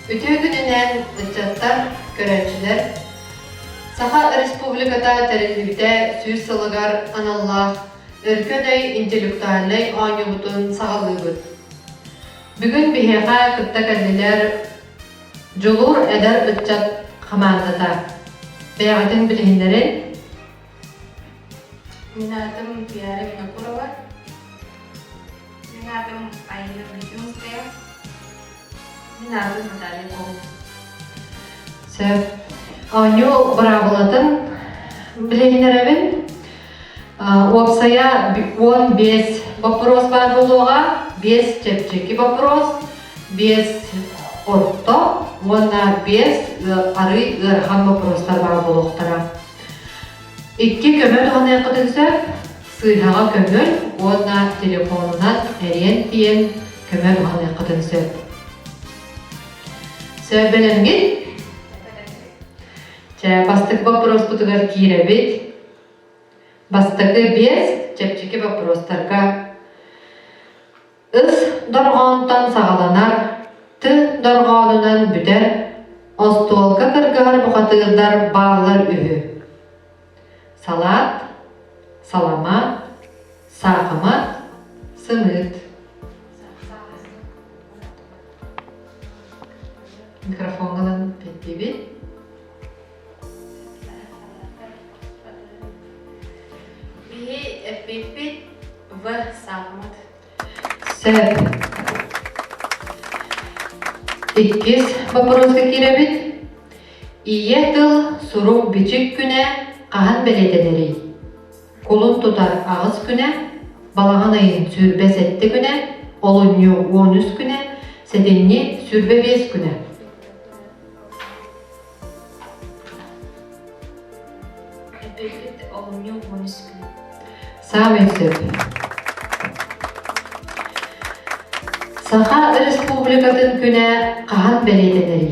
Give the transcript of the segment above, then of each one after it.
Ütüğüdünen ıccattар көрәчілер Саха республиката тәрелбіте сүйір сылығар аналлах өркөдөй интеллектуаллай оңюбутун сағалыбыт. Бүгін бихеға кытта кәлілер жолур әдер ыджат қамандата. Бәғатын білгендерін? Менің атым Пиара Винокурова. Менің атым Айна Бритинская. Менің атым Наталья Пол. Сөп. Оңю бұрағылатын білгендерін? Опсая 15 вопрос бар болуға, 5 чепчеки вопрос, 5 орто, онна 5 ары ырхан вопростар бар болуқтара. 2 көмөл ғана қытынсөп, сыйхаға көмөл, онна телефонынан әрен тиен көмөл ғана қытынсөп. Сөбілімген? Бастық вопрос бұтығар кейребет. Бастығы 5 чепчеки вопростарға. Үс дорғауынтан сағаланар, ты дорғауынынан бүтер, остуолка кыргар бұқатығырдар бағылар үйі. Салат, саламат, сақымат, сымыт. Микрофонғынан петті-бет. Пипит в сағымат. Сөп. 2 вопросқа керебет. Ие тыл сұруқ бичік күні қаған бәлетенері. Қолын тұтар ағыз күні, балаған айын сүрбе сәтті күні, олыню 13 күні, сәденне сүрбе 5 күні. Пипит олыню 13 күні. Сағын сөп. Саха республикатын күні қаған бәлетенері.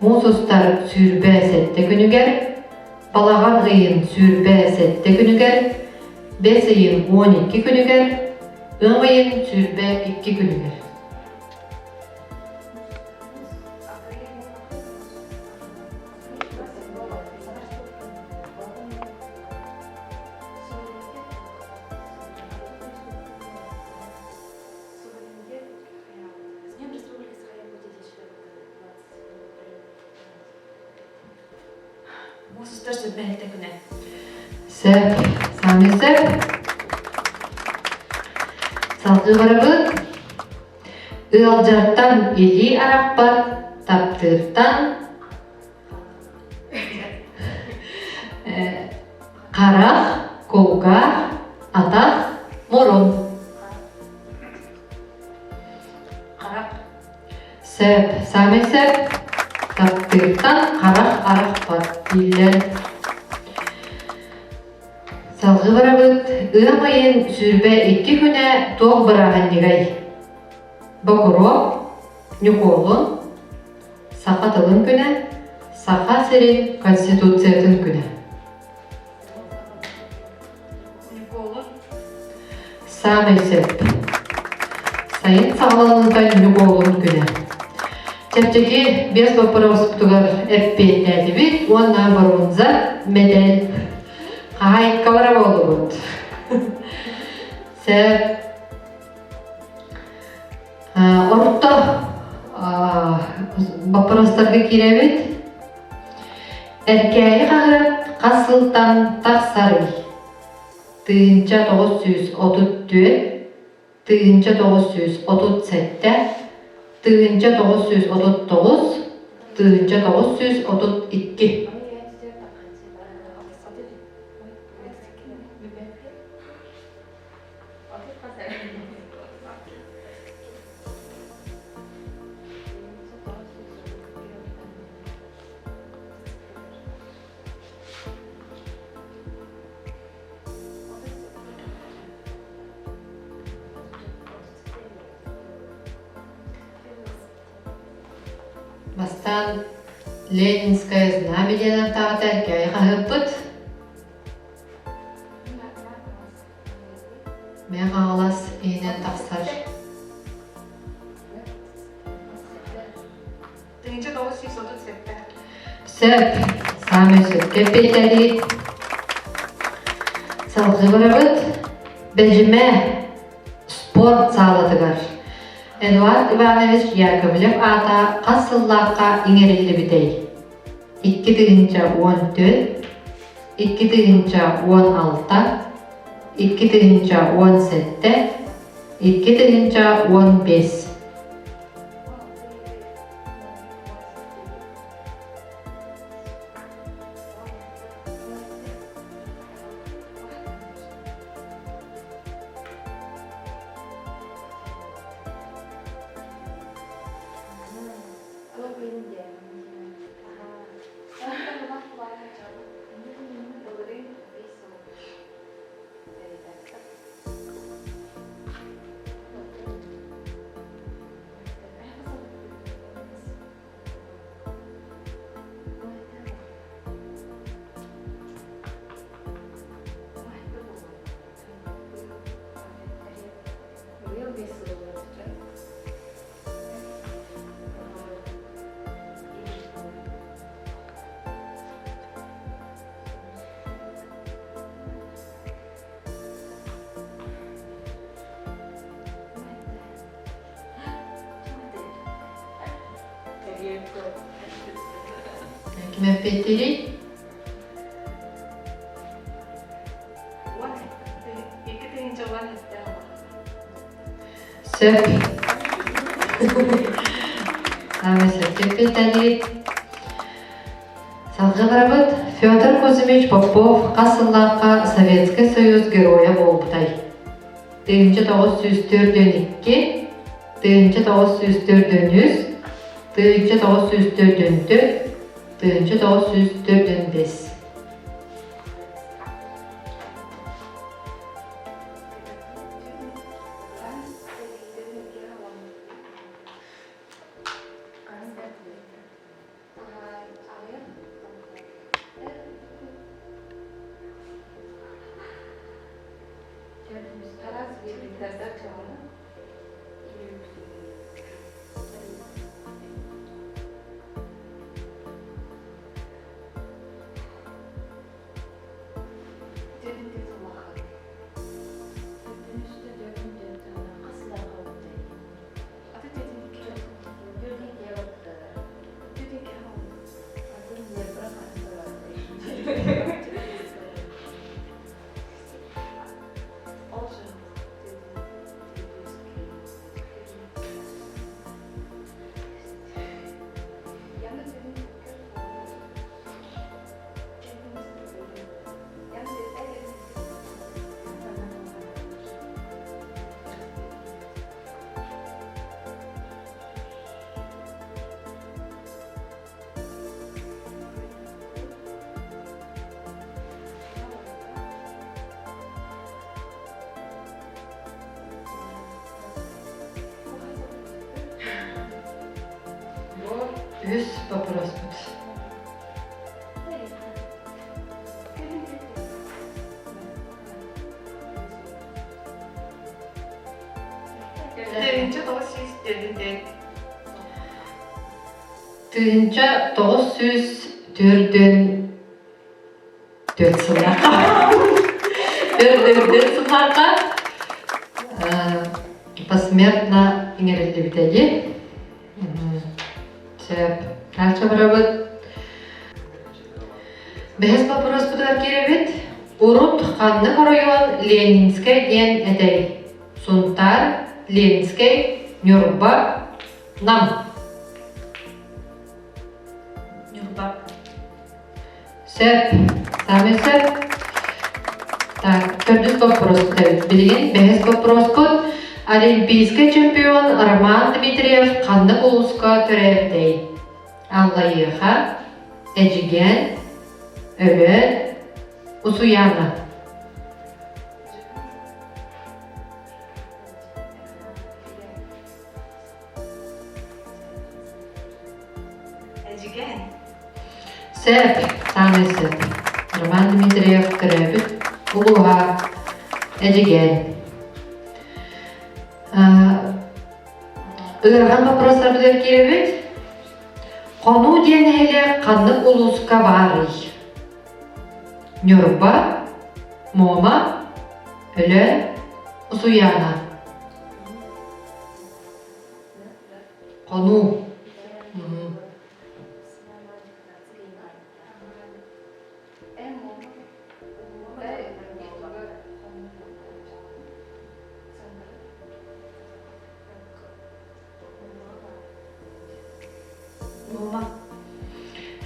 Мусустар сүрбе сәтті күнігер, балаған ғайын сүрбе сәтті күнігер, 5 айын 12 күнігер, 10 айын сүрбе 2 күнігер. Мусустар сүрбәлетті күні. Сөп, сәмі сөп. Салғы ғырыбыт. Үалжарттан елі арақпат, таптырттан қарақ, қолғақ, атақ, мұрын. Қарақ. Сөп, сәмі сөп. Таптырттан қарақ арақпат дейілер. Салғы ғырыбыт. Үамайын сүрбе 2 күні тоқ біраған негай. Бақыро, нүколын, сақатылын күні, сақа серен конституциятын күні. Нүколын. Самый сөп. Сайын сағаланынған нүколын күні. Чепчеки 5 вопрос бұтығыр әппетнәді бет, онна бұрынза медал. Қағай қавара болу бұд. Сөп. Орта вопростарға керебет. Әркәйі қағырат қасылтан тақсары. Тыынча 934, тыынча 937, тыынча 939, тыынча 932. Бастан Ленинское знамение тағатар кәй қағыппыт. Мен қағылас үйінен тақсар. 1937. Сөп, самый сөпке бетелит. Салғы бұрабыт, бәжіме спорт салатығар. Эдуард Иванович Яковлев ата қасыллаққа иңерелі бітей. 2-14, 2-16, 2-17, 2-15. Kime petiri? Söp. Самый сөпке petiri. Салғы бұрабыт, Федор Кузьмич Попов Қасыллаққа Советский Союз героя болыптай. 1904-2, 1904-3, 1904-4, 1904-5. Üç вопрос будет. Тыынча 904 сылларга. 4 сылларга посмертно иңерелди битеги. Дальше бұрабыт. Бәхес вопрос бұдар керебет. Урут қанны район Ленинскай ден әдей. Сунтар Ленинскай Нюрба нам. Нюрба. Сөп. Самый сөп. Так, төрдіс вопрос бұдар. Білген бәхес вопрос бұд. Олимпийский чемпион Роман Дмитриев қанны ұлысқа түрәвдей. Аллайыға, әжіген, өлі, ұсуяна. Әжіген. Сөп, самый сөп. Роман Дмитриев түрәвді, ұлыға, әжіген. Ұларған вопростар білер керебет. Konu diyenele kanlık uluska bari. Nyorba, moma, öle, usuyana. Konu. Moma.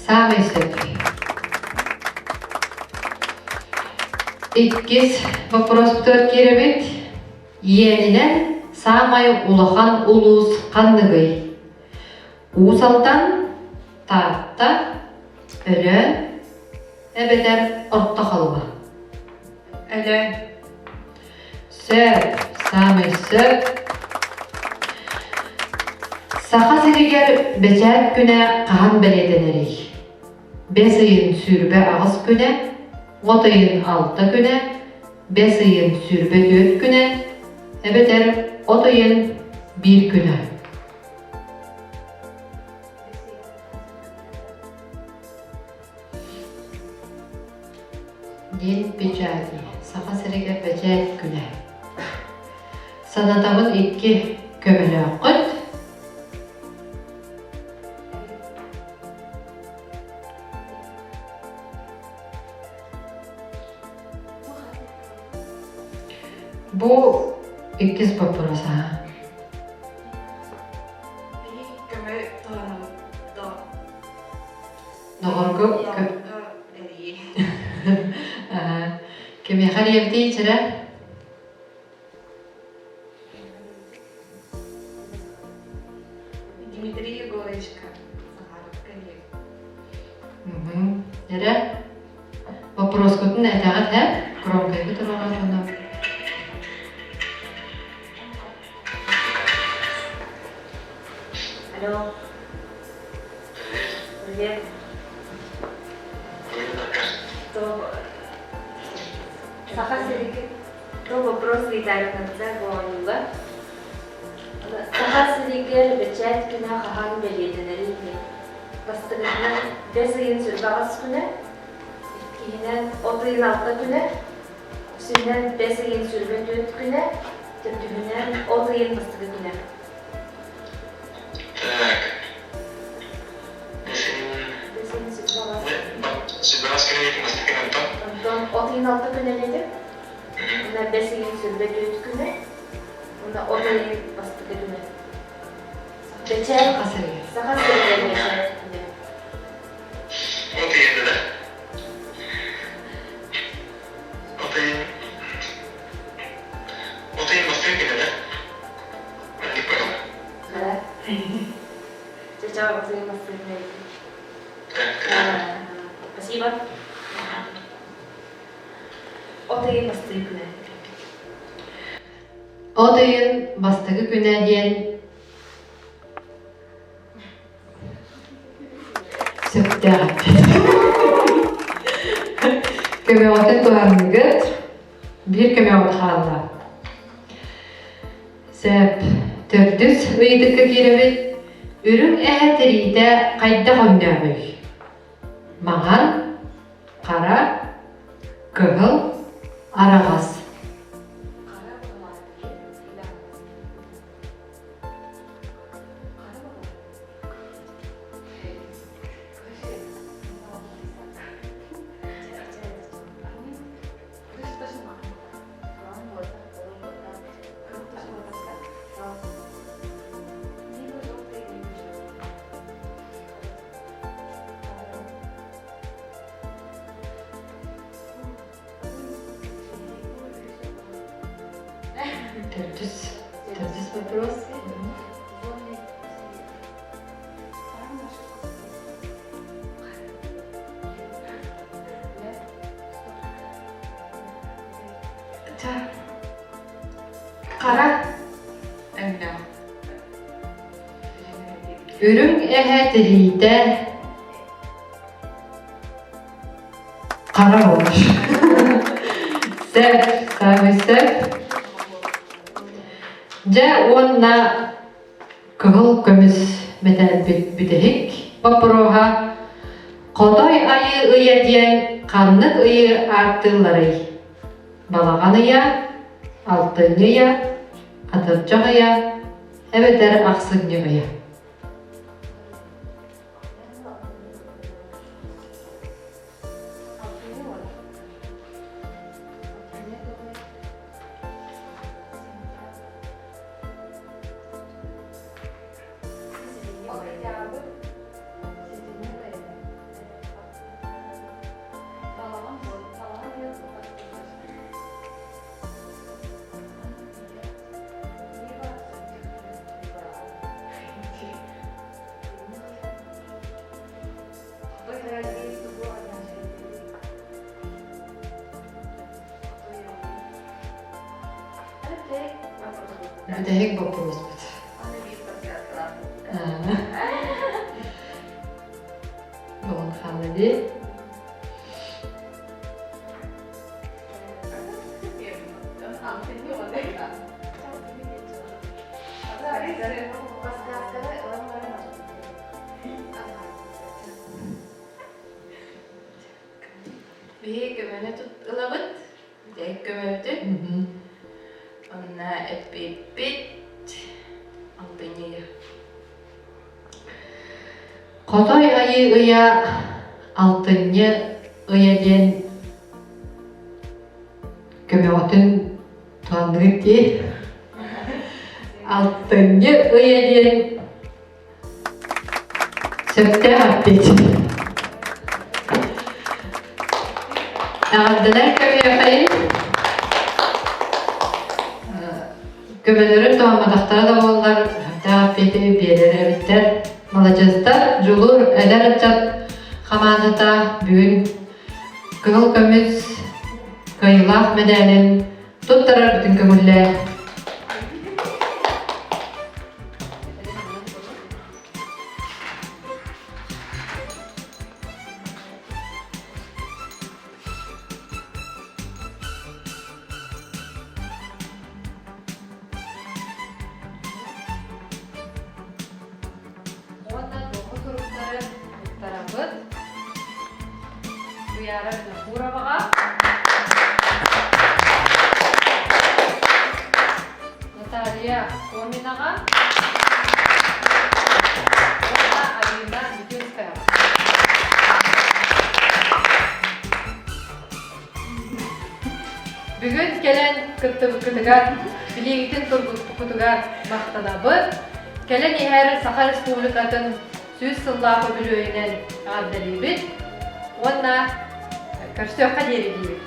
Sami söp. İkiz вопрос бүтөр керебет. Иенинен самай улахан улус канныгый. Усалдан таатта өлө эбедер орто халба. Öyle. Söp, sami söp. Saha siriger beçer güne kahan beledeneri. 5 ayın sürbe ağız güne, 10 ayın 6 güne, 5 ayın sürbe 4 güne, ebeder 10 ayın 1 güne. Yen becadi, saha siriger beçer güne. Sanatavın 2 kömele akıt, bu ikiz вопрос. Kömür doğru. Doğru. Kim yakar yevdi içire? Дмитрий Егорочка. Nere? Вопрос көтін әтәғат әп, громкай көтір оған жонда. Алло. Привет. То... Саха Сирики. То вопрос лидернатца гоюга. Саха Сирикер бечет күнә хахан беледенери. Бастырынан 5 ayın sürбагас күнә. Кейинен 30 ayın 6 күнә. Үсеннән 5 ayın sürбе 4 күнә. Төтүнән 30 ayın бастыры күнә. Так. Сибирас керек мастык Антон. Антон 30 ayın 6 күнә dedi. Ona 5 ayın sürbe 4 күнә. Ona 30 ayın бастыры күнә. Бечет Saha siriger. Саха Сирикер бечет күнә. Отayın da. Отayın mastык da. Ben gitmem. Да. Чао, Василий Васильевич. Так. Спасибо. Отayın бастыры күнә. Odayın bastığı güne diyen söptəğət. Köme otun tuğanlıgıt, bir köme ot xalla. Söp tördüs uydıkka kirevit, ürün əhtiridə qayda qonnağıy. Mağan, qara, kıhıl, arağas. Tördüs вопрос. Qara. Önde. Ürün əhdiridə qara olur. Söp, sami söp. Ja onna kıhıl kömüs metal bütehik. Бапыроға Қотой айы ұя ден қаннық ұйы артылары. Балаған ұя, алтын ұя, атырчақ ұя, әбетер ақсын ұя. Это хек вопрос. Bon, Hamadi. Bir gömene tut ılavut, bir gömevdü. Ona epipit, altınıya. Қотой айы ұя алтынны ұя ден көмеғатын туандырып ке. Алтынны ұя ден сөпте ғаппет. Ағаддылар көмеғ қайын. Көмелері туамадақтары да болар, ғаппеті берері әбіттер. Молодежьтар жулур эдер атчат хаманата бүгүн кыгыл көмүс кыйлах медалин туттарар бүтүн көмүлле. Uyarın Burav'a. Natalya Komina'ga. Ona Alina Bütünskaya. Bugün gelen kıtıgar, bileğitin turguttukutugar maqtadabı. Gelen iher Sakha Respublikatın Süz Sıllahu Bülüğü'nün addelibit. Ona Karşıya kaderi gibi.